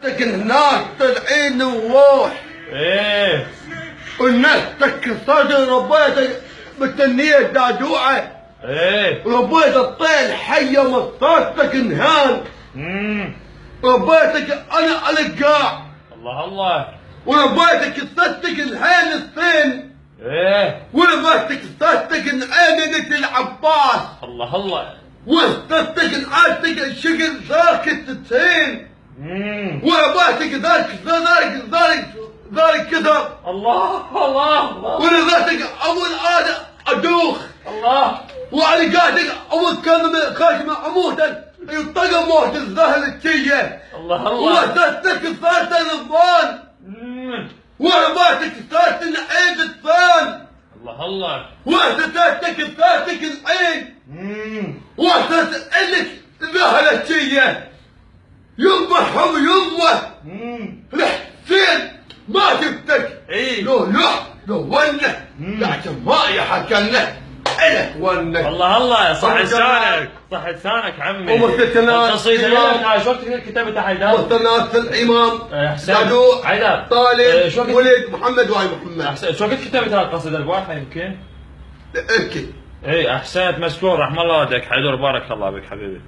لكن هناك طلعين وروح. ايه والناس تك صدر ربيتك بالتنية دادوعة. ايه ربيت الطير حية مصاصتك نهان. ربيتك انا القاع. الله الله. وربيتك صدتك العين الثين. ايه وربيتك صدتك العين العباس. الله الله. وصدتك العادتك الشكل ساكت التين. وربيتك ذلك كذا. الله الله الله. ولذاتك اول عادة ادوخ. الله. وعلى قاعدك اول كلمة خشمة اموتا يطقم موت الزهل التية. الله الله. وصدتك صارت الضان. وربيتك صارت العيد الثان. الله الله. وصدتك صارتك العين. وصدت لك زهل التية. ينبح وينبح. الحسين ما جبتك. ايه لو ونه لكن ما يحكلنا الك ونه. الله الله. صح لسانك صح لسانك عمي. ومستثنات القصيدة الإمام. شو كتبتها حيدر؟ مستثنات الامام حسين صدوق حيدر طالب ولد محمد واي محمد. احسن. شو قد كتبتها القصيدة البارحة يمكن؟ ابكي. اي احسنت مشكور رحم الله والديك حيدر بارك الله بك حبيبي.